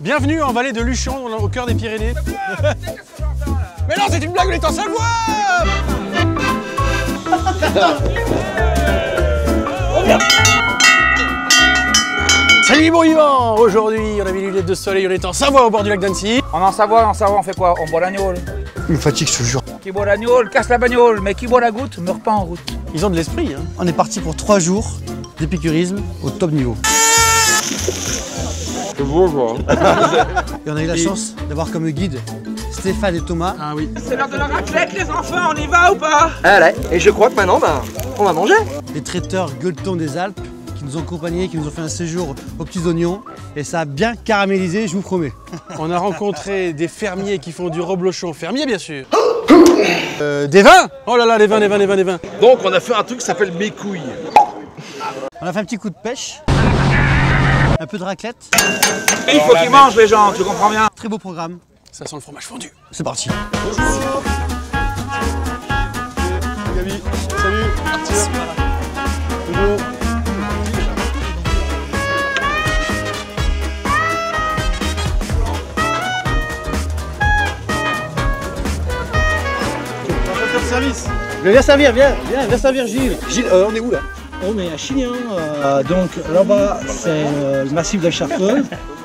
Bienvenue en vallée de Luchon, au cœur des Pyrénées. Mais non, c'est une blague, on est en Savoie. Salut bon vivant. Aujourd'hui, on a mis les lunettes de soleil, on est en Savoie au bord du lac d'Annecy. On est en Savoie, on fait quoi? On boit l'agneau. Il me fatigue, je te jure. Qui boit l'agneau, casse la bagnole, mais qui boit la goutte, meurt pas en route. Ils ont de l'esprit, hein. On est parti pour 3 jours d'épicurisme au top niveau. C'est beau quoi. Et on a eu la chance d'avoir comme guide Stéphane et Thomas. Ah oui. C'est l'heure de la raclette les enfants, on y va ou pas? Allez, et je crois que maintenant, on va manger. Les traiteurs gueuletons des Alpes qui nous ont accompagnés, qui nous ont fait un séjour aux petits oignons. Et ça a bien caramélisé, je vous promets. On a rencontré des fermiers qui font du reblochon. Fermiers, bien sûr. Des vins. Oh là là, les vins. Donc on a fait un truc qui s'appelle mes couilles. On a fait un petit coup de pêche. Un peu de raclette. Et il faut qu'ils mangent les gens, tu comprends bien? Très beau programme. Ça sent le fromage fondu. C'est parti. Bonjour. Gabi, salut. Bonjour. Service. Viens servir, viens servir Gilles. Gilles, on est où là? On est à Chignan, donc là-bas c'est le massif de Chartreuse,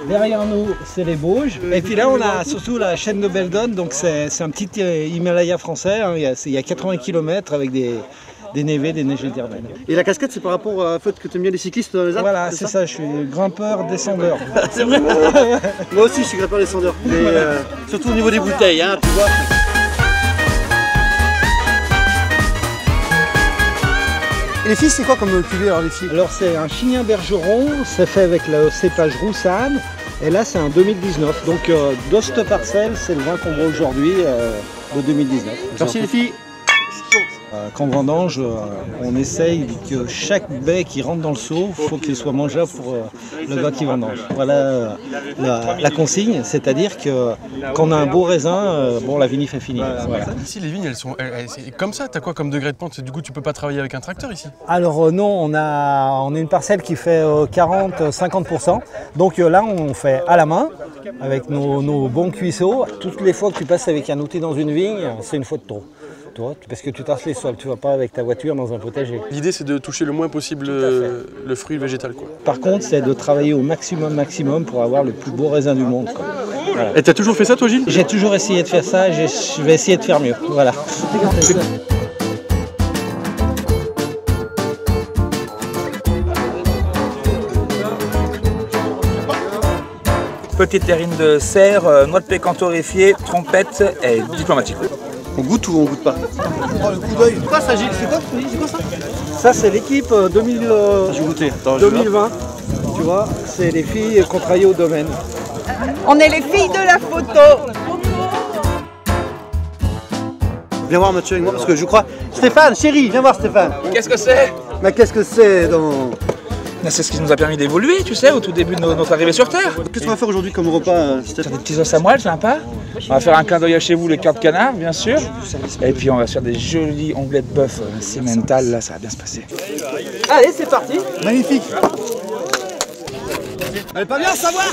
derrière nous c'est les Bauges, et puis là on a surtout la chaîne de Beldon, donc c'est un petit Himalaya français, hein. Il y a 80 km avec des névés, des neiges intervanes. Et la casquette, c'est par rapport au fait que tu aimes bien les cyclistes dans les Alpes? Voilà, c'est ça, je suis grimpeur, descendeur. C'est vrai. Moi aussi je suis grimpeur descendeur, mais surtout au niveau des bouteilles, hein, tu vois. Et les filles, c'est quoi comme cuvée alors les filles? Alors c'est un Chignan Bergeron, c'est fait avec le cépage Roussanne, et là c'est un 2019. Donc d'Ost Parcelle, c'est le vin qu'on boit aujourd'hui de 2019. Merci les filles. Quand on vendange, on essaye que chaque baie qui rentre dans le seau, il faut qu'il soit mangeable pour le gars qui vendange. Voilà la consigne, c'est-à-dire que quand on a un beau raisin, bon la vinif est finie. Voilà. Ici, les vignes, elles sont comme ça. T'as quoi comme degré de pente? Du coup, tu peux pas travailler avec un tracteur ici? Alors non, on a une parcelle qui fait 40-50%. Donc là, on fait à la main, avec nos bons cuisseaux. Toutes les fois que tu passes avec un outil dans une vigne, c'est une fois de trop. Parce que tu tasses les sols, tu vas pas avec ta voiture dans un potager. L'idée, c'est de toucher le moins possible le fruit végétal, quoi. Par contre, c'est de travailler au maximum pour avoir le plus beau raisin du monde, quoi. Voilà. Et t'as toujours fait ça, toi, Gilles? J'ai toujours essayé de faire ça, je vais essayer de faire mieux. Voilà. Petite terrine de serre, noix de pécan torréfiée, trompette et diplomatique. On goûte ou on goûte pas? Oh le coup d'œil. Quoi ça Gilles? C'est quoi ça? Ça c'est l'équipe 2020. Tu vois, c'est les filles qu'on travaille au domaine. On est les filles de la photo. Viens voir Mathieu avec moi parce que je crois... Stéphane, chérie, viens voir Stéphane. Qu'est-ce que c'est? Mais qu'est-ce que c'est dans... C'est ce qui nous a permis d'évoluer, tu sais, au tout début de notre arrivée sur Terre. Qu'est-ce qu'on va faire aujourd'hui comme repas, Faire Stéphane? des petits os à moelle sympa. On va faire un clin d'œil à chez vous, les cœurs de canard, bien sûr. Et puis on va se faire des jolis onglets de bœuf cimental, là, ça va bien se passer. Allez, c'est parti. Magnifique. Elle pas bien savoir.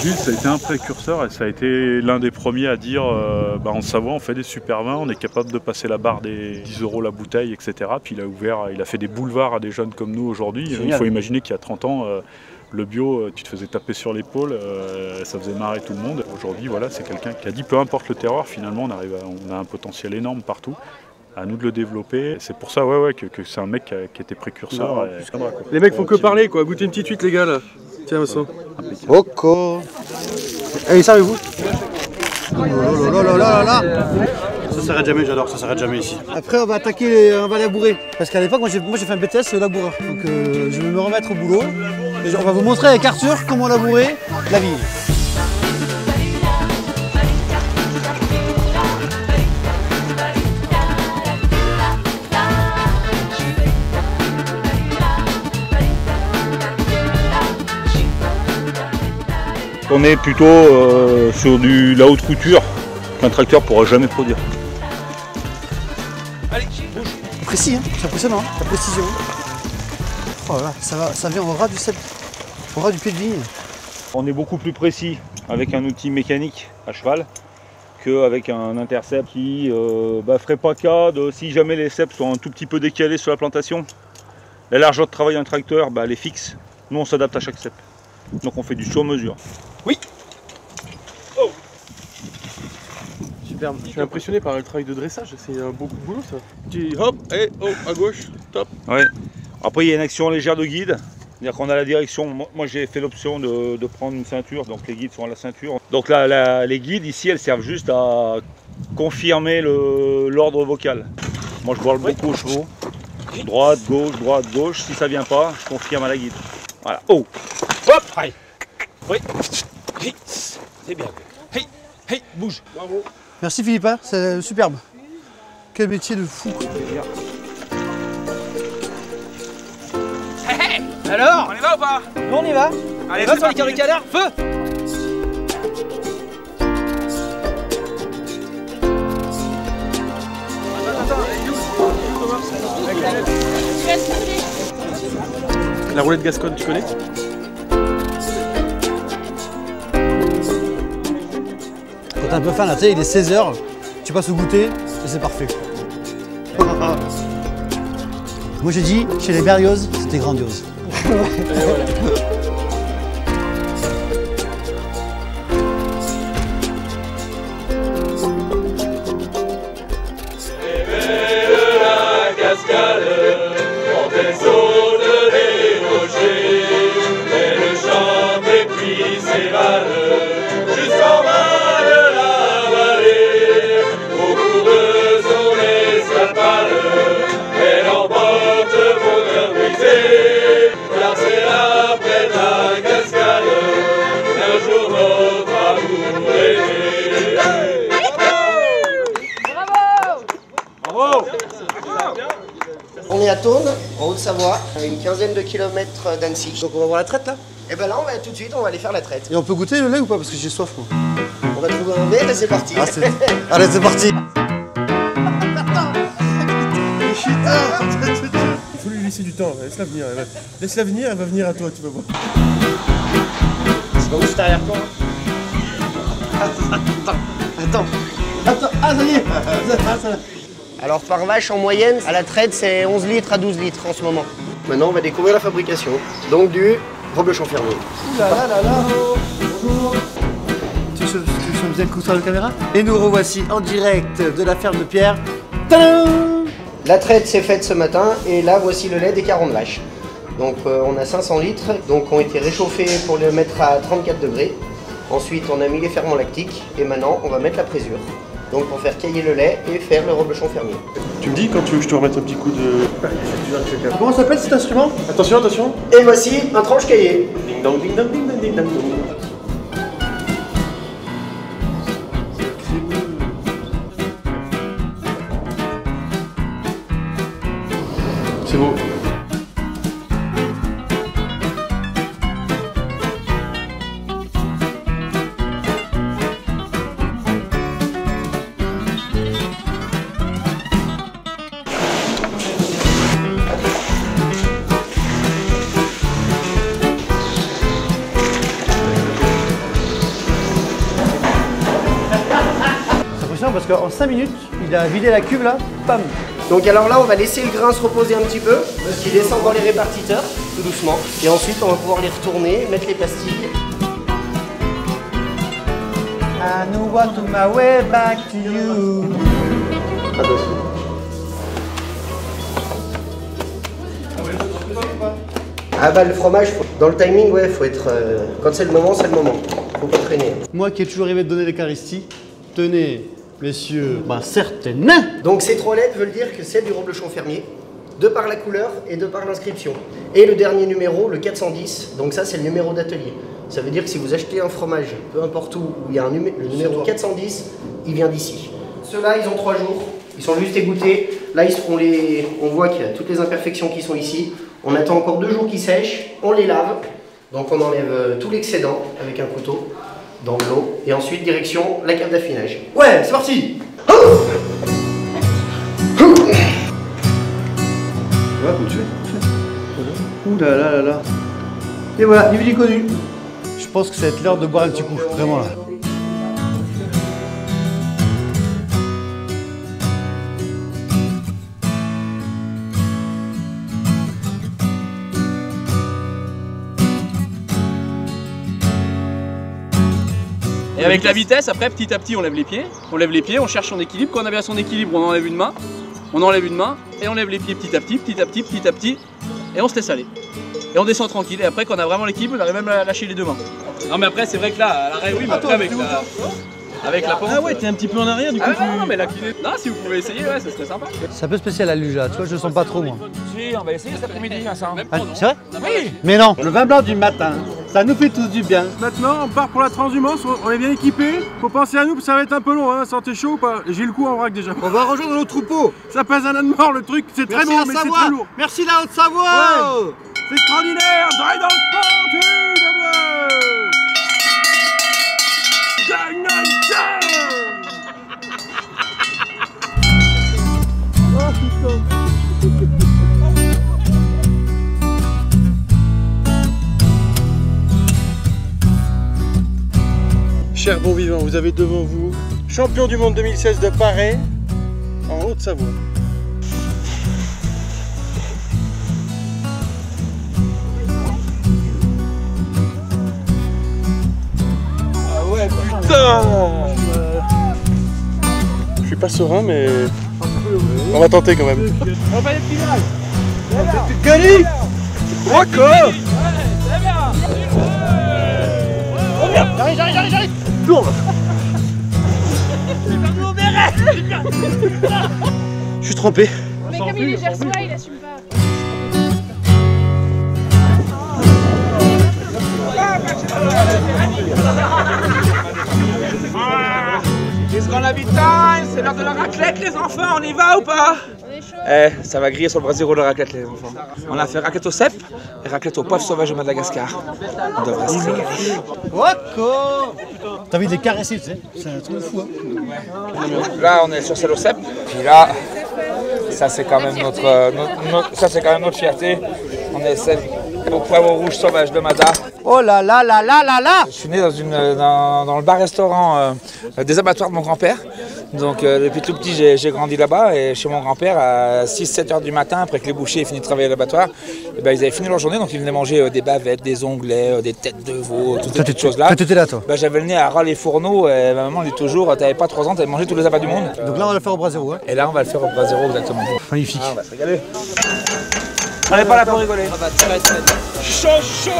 Gilles, ça a été un précurseur et ça a été l'un des premiers à dire en Savoie on fait des super vins, on est capable de passer la barre des 10 € la bouteille, etc. Puis il a fait des boulevards à des jeunes comme nous aujourd'hui. Il faut imaginer qu'il y a 30 ans, le bio, tu te faisais taper sur l'épaule, ça faisait marrer tout le monde. Aujourd'hui, voilà, c'est quelqu'un qui a dit peu importe le terroir, finalement on a un potentiel énorme partout. À nous de le développer. C'est pour ça que c'est un mec qui était précurseur. Les mecs font que parler, quoi. Goûtez une petite huître, les gars, là. Tiens, Vincent. Coco. Allez, servez-vous. Oh là. Ça s'arrête jamais, j'adore, ça s'arrête jamais ici. Après, on va attaquer, on va labourer. Parce qu'à l'époque, moi j'ai fait un BTS laboureur. Donc je vais me remettre au boulot. Et on va vous montrer avec Arthur comment labourer la vigne. On est plutôt sur de la haute couture qu'un tracteur ne pourra jamais produire. Allez, bouge. Précis, hein, c'est impressionnant, hein, la précision. Oh là, ça vient au ras du pied de vigne. On est beaucoup plus précis avec un outil mécanique à cheval qu'avec un intercept qui ferait pas cas de si jamais les ceps sont un tout petit peu décalés sur la plantation. La largeur de travail d'un tracteur, elle est fixe. Nous on s'adapte à chaque cep. Donc on fait du sur-mesure. Oui. Oh. Superbe. Je suis impressionné par le travail de dressage, c'est beaucoup de boulot ça. Tu hop, et oh, à gauche, top. Ouais. Après il y a une action légère de guide. C'est-à-dire qu'on a la direction, moi j'ai fait l'option de prendre une ceinture, donc les guides sont à la ceinture. Donc là, les guides ici, elles servent juste à confirmer l'ordre vocal. Moi je parle beaucoup aux chevaux. Droite, gauche, si ça vient pas, je confirme à la guide. Voilà. Oh. Hop. Aïe. Oui. Hey. C'est bien. Hey. Hey. Bouge. Bravo. Merci Philippe, hein, c'est superbe. Quel métier de fou. Alors, on y va ou pas? Nous on y va. Allez, va sur les carrés canards, feu! La roulette Gascogne, tu connais? Quand t'es un peu fan, là, tu sais, il est 16h, tu passes au goûter et c'est parfait. Moi j'ai dit, chez les Berlioz, c'était grandiose. On est à Thônes, en Haute-Savoie, à une quinzaine de kilomètres d'Annecy. Donc on va voir la traite là? Et ben là, on va tout de suite, on va aller faire la traite. Et on peut goûter le lait ou pas? Parce que j'ai soif moi. On va trouver un verre et c'est parti. Ah, allez, c'est parti. Il faut lui laisser du temps, laisse-la venir. Laisse-la venir, elle va venir à toi, tu vas voir. C'est pas juste derrière toi. Attends, ah ça y est. Alors par vache, en moyenne, à la traite, c'est 11 litres à 12 litres en ce moment. Maintenant, on va découvrir la fabrication. Donc du reblochon fermier. Ouh là là là là. Bonjour. Tu veux bien le coup sur la caméra? Et nous revoici en direct de la ferme de Pierre. Tadam! La traite s'est faite ce matin et là, voici le lait des 40 vaches. Donc on a 500 litres, donc ont été réchauffés pour le mettre à 34 degrés. Ensuite, on a mis les ferments lactiques et maintenant, on va mettre la présure. Donc pour faire cailler le lait et faire le reblochon fermier. Tu me dis quand tu veux que je te remette un petit coup de... Comment s'appelle cet instrument? Attention, attention. Et voici un tranche caillé. Ding dong, ding dong, ding dong, ding dong. C'est beau. Parce qu'en 5 minutes, il a vidé la cuve là, bam. Donc alors là, on va laisser le grain se reposer un petit peu, qui descend dans les répartiteurs, tout doucement. Et ensuite, on va pouvoir les retourner, mettre les pastilles. I know what to my way back to you. Ah bah le fromage, dans le timing, ouais, faut être... quand c'est le moment, c'est le moment. Faut pas traîner. Moi qui ai toujours rêvé de donner l'Eucharistie, tenez, messieurs, bah certaines. Donc ces 3 lettres veulent dire que c'est du reblochon fermier, de par la couleur et de par l'inscription. Et le dernier numéro, le 410, donc ça c'est le numéro d'atelier. Ça veut dire que si vous achetez un fromage, peu importe où il y a le numéro 410, il vient d'ici. Ceux-là, ils ont 3 jours, ils sont juste égouttés. Là, on voit qu'il y a toutes les imperfections qui sont ici. On attend encore 2 jours qu'ils sèchent, on les lave. Donc on enlève tout l'excédent avec un couteau dans l'eau. Et ensuite, direction la cave d'affinage. Ouais, c'est parti. Voilà, comme tu fais. Ouh là là là là. Et voilà, du connu. Je pense que ça va être l'heure de boire un petit coup, vraiment là. Et avec la vitesse, après petit à petit on lève les pieds, on cherche son équilibre. Quand on a bien son équilibre, on enlève une main, et on lève les pieds petit à petit, et on se laisse aller. Et on descend tranquille, et après quand on a vraiment l'équilibre, on arrive même à lâcher les deux mains. Non mais après c'est vrai que là, à l'arrêt oui, mais après avec la pompe. Ah ouais, t'es un petit peu en arrière du coup. Non mais la clé. Non, si vous pouvez essayer, ouais, ça serait sympa. C'est un peu spécial la luge là, tu vois, je le sens pas trop moi. Si, on va essayer cet après-midi, Vincent. Ah, c'est vrai? Oui. Mais non, le vin blanc du matin, ça nous fait tous du bien. Maintenant, on part pour la transhumance, on est bien équipés. Faut penser à nous, ça va être un peu long, hein. Sentez chaud ou pas? J'ai le coup en vrac déjà. On va rejoindre nos troupeaux. Ça pèse un âne mort le truc, c'est très bon, mais c'est très lourd. Merci la Haute-Savoie. Ouais. C'est extraordinaire. Drive dans le pont, Cher bon vivant, vous avez devant vous champion du monde 2016 de Paray en Haute-Savoie. Ah ouais, putain! Je suis pas serein, mais on va tenter quand même. On va aller plus vite. Gagné! Encore! J'arrive. Tourne. Je suis trompé. Mais comme il est gersois, il assume pas. Qu'est-ce qu'on a vite time? C'est l'heure de la raclette les enfants, on y va ou pas? Ça va griller sur le brasier de raclette les enfants. On a fait raclette au cèpe et raclette au poivre sauvage de Madagascar. On devrait se régaler. T'as envie de les caresser, tu sais, c'est un truc de fou. Hein. Là on est sur celle au cèpe, puis là, ça c'est quand même notre fierté. On est celle au poivre rouge sauvage de Mada. Oh là là là là là là. Je suis né dans le bar-restaurant des abattoirs de mon grand-père. Donc depuis tout petit j'ai grandi là-bas et chez mon grand-père à 6-7 heures du matin après que les bouchers aient fini de travailler à l'abattoir, ils avaient fini leur journée donc ils venaient manger des bavettes, des onglets, des têtes de veau, toutes ces petites choses-là. Toi t'étais là toi? J'avais le nez à ras les fourneaux et ma maman dit toujours t'avais pas 3 ans, t'avais mangé tous les abats du monde. Donc là on va le faire au brasero. Hein. Et là on va le faire au brasero exactement. Magnifique. Ah, on va se régaler. On n'est pas là pour rigoler. On va très très chaud chaud.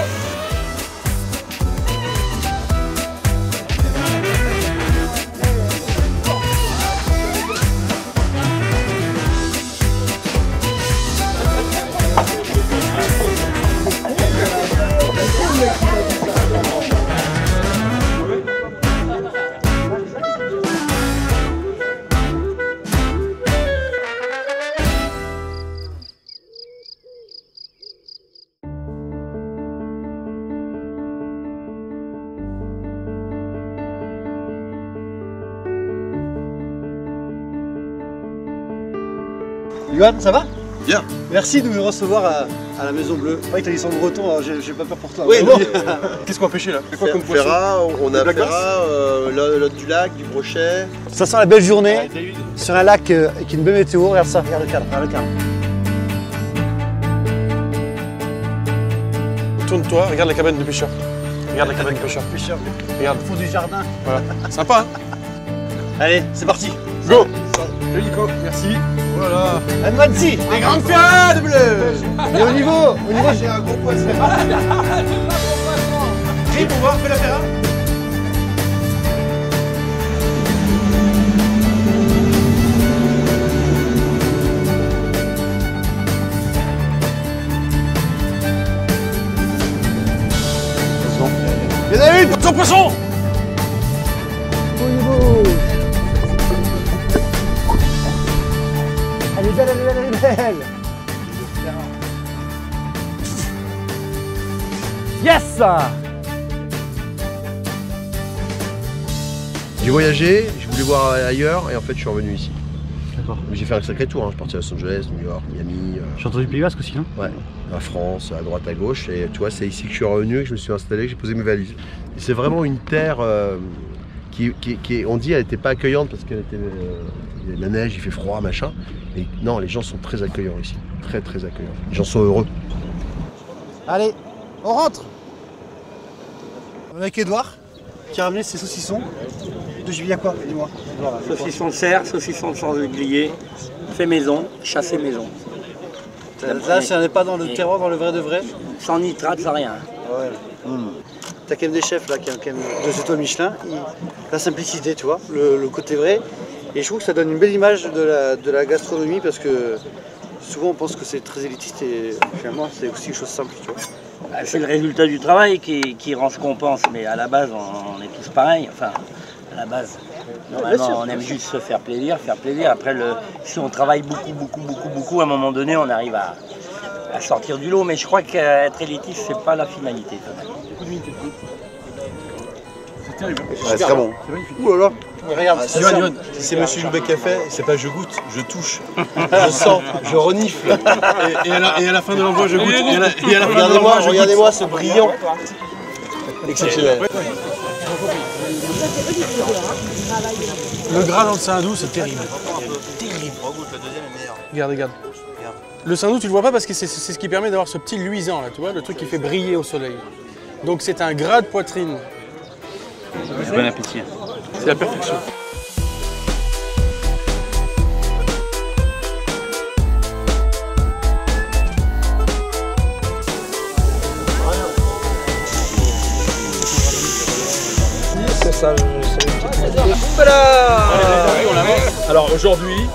Johan, ça va? Bien. Merci de me recevoir à la Maison Bleue. Ouais, t'as dit son breton, alors j'ai pas peur pour toi. Oui, bon. Qu'est-ce qu'on va pêcher là? C'est quoi comme poisson? Ferrat, on a Ferrat, l'autre du lac, du brochet. Ça sent la belle journée sur un lac avec une belle météo. Regarde ça, regarde le cadre, regarde le cadre. Tourne-toi, regarde la cabane de pêcheur. Regarde la cabane de pêcheur. Regarde. Au fond du jardin. Voilà. Sympa, hein? Allez, c'est parti. Go! Le Nico, merci. Voilà. Advancy. Les grandes ferrades bleues. Et au niveau, j'ai un gros poisson. Crie pour voir, fais la ferrade. il y en a une. Son poisson. Au niveau. Elle est belle, elle est belle, elle est belle. Yes! J'ai voyagé, je voulais voir ailleurs et en fait je suis revenu ici. D'accord. Mais j'ai fait un sacré tour, hein. Je suis parti à Los Angeles, New York, Miami. J'ai entendu Pays Basque aussi, hein? Ouais, la France, à droite, à gauche. Et tu vois, c'est ici que je suis revenu, que je me suis installé, que j'ai posé mes valises. C'est vraiment une terre qui on dit, elle n'était pas accueillante parce qu'il y a de la neige, il fait froid, machin. Et non, les gens sont très accueillants ici. Très très accueillants. Les gens sont heureux. Allez, on rentre. On est avec Edouard qui a ramené ses saucissons. De gibier à quoi, dis-moi. Saucisson de cerf, saucisson de sanglier, fait maison, chassé maison. Là, ça n'est pas dans le terroir, dans le vrai de vrai. Sans nitrate, sans rien. Ouais. T'as quand même des chefs là qui ont quand même 2 étoiles Michelin. La simplicité, tu vois, le côté vrai. Et je trouve que ça donne une belle image de la gastronomie parce que souvent on pense que c'est très élitiste et finalement c'est aussi une chose simple, tu vois. C'est le résultat du travail qui rend ce qu'on pense, mais à la base on est tous pareils. Enfin, à la base. Normalement, on aime juste se faire plaisir. Après, si on travaille beaucoup, à un moment donné, on arrive à sortir du lot. Mais je crois qu'être élitiste, c'est pas la finalité. C'est terrible. C'est très bon. Ouh là là. Regarde, Yoann, c'est Monsieur Loubet qui a fait, c'est pas je goûte, je touche, je sens, je renifle. Et à la fin de l'envoi, je goûte. Regardez-moi ce brillant. Exceptionnel. Le gras dans le Saint-Doux, c'est terrible. Terrible. Regarde. Le Saint-Doux, tu le vois pas parce que c'est ce qui permet d'avoir ce petit luisant là, tu vois, le truc qui fait briller au soleil. Donc c'est un gras de poitrine. Bon appétit. C'est la perfection. C'est ça, alors aujourd'hui,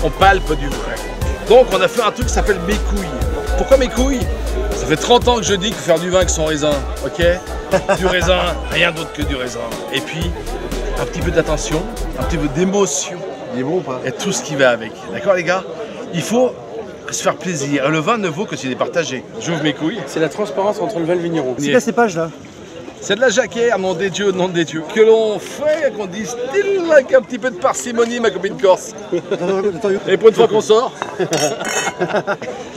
on palpe du vrai. Donc on a fait un truc qui s'appelle mes couilles. Pourquoi mes couilles? Ça fait 30 ans que je dis que faire du vin avec son raisin, ok? Du raisin, rien d'autre que du raisin. Et puis, un petit peu d'attention, un petit peu d'émotion. Il est bon ou pas? Et tout ce qui va avec. D'accord les gars? Il faut se faire plaisir. Et le vin ne vaut que s'il est partagé. J'ouvre mes couilles. C'est la transparence entre le vin et le vigneron. C'est quoi ces pages là? C'est de la jacquet, à nom des dieux, nom des dieux, que l'on fait, qu'on distille avec un petit peu de parcimonie, ma copine corse. Et pour une fois qu'on sort.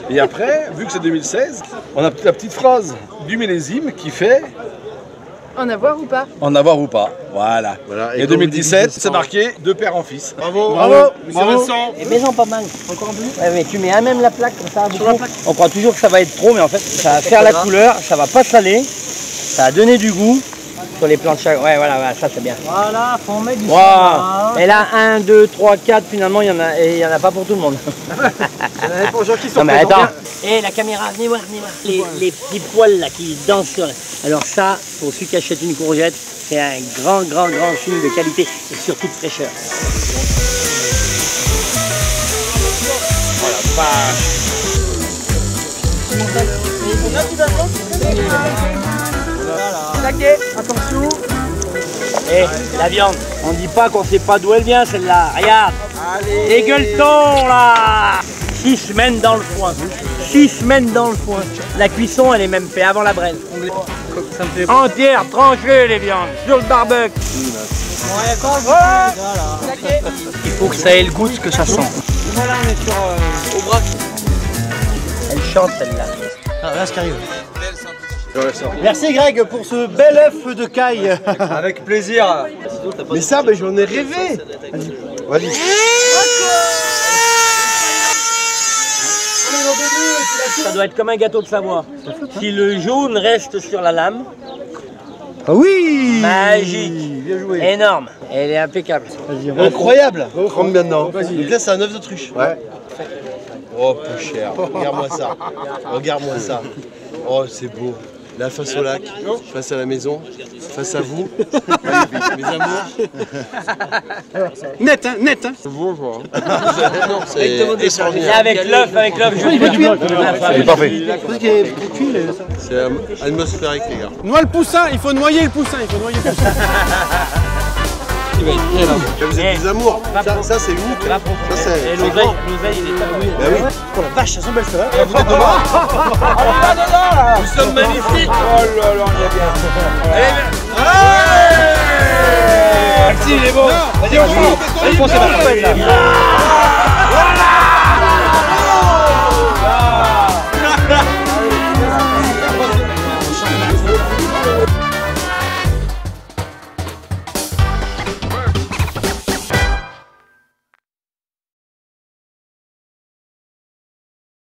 Et après, vu que c'est 2016, on a la petite phrase du millésime qui fait... En avoir ou pas? En avoir ou pas, voilà. Et 2017, c'est marqué de père en fils. Bravo. Et mets-en pas mal, encore un peu. Ouais, mais tu mets à même la plaque, comme ça, beaucoup. On croit toujours que ça va être trop, mais en fait, ça va faire la couleur, ça va pas saler. Ça a donné du goût sur les planches. Ouais, voilà, ça c'est bien. Voilà, faut en mettre du wow. Et là, 1, 2, 3, 4, finalement, il y en a pas pour tout le monde. Pour les gens qui sont non, mais attends. Et la caméra, venez voir. Les petits poils là qui dansent sur... Alors ça, pour celui qui achète une courgette, c'est un grand signe de qualité et surtout de fraîcheur. Voilà, attention. Et la viande, on dit pas qu'on sait pas d'où elle vient celle-là. Regarde. Les gueuletons là. 6 semaines dans le foin. 6 semaines dans le foin. La cuisson, elle est même faite avant la braise. Entière, tranchée les viandes, sur le barbecue. Il faut que ça ait le goût de ce que ça sent. Voilà, on est sur au bras. Elle chante celle-là. Ah, là, ce qui arrive. Merci Greg pour ce bel œuf de caille. Avec plaisir. Mais ça, j'en ai rêvé. Vas-y. Ça doit être comme un gâteau de Savoie. Si le jaune reste sur la lame, ah oui, magique, bien joué. Énorme, elle est impeccable. Incroyable. Trempe bien dedans. Donc là, c'est un œuf d'autruche. Ouais. Oh, peu cher. Regarde-moi ça. Regarde-moi ça. Oh, c'est beau. Là, face au lac, face à la maison, face à vous, mes amours. Net, hein, net. Hein. C'est beau, quoi. Non, c'est extraordinaire. Avec l'œuf, C'est parfait. C'est atmosphérique, les gars. Noie le poussin, il faut noyer le poussin, Vous êtes des amours. Ça c'est unique. Ça, c'est l'oseille, il est tabouillé. Bah oui. Oh la vache, elles sont belles ça. Vous êtes de moi. Nous sommes magnifiques. Oh là là, on y est bien. Merci, il est bon. Vas-y, on fonce. Vas-y, foncez,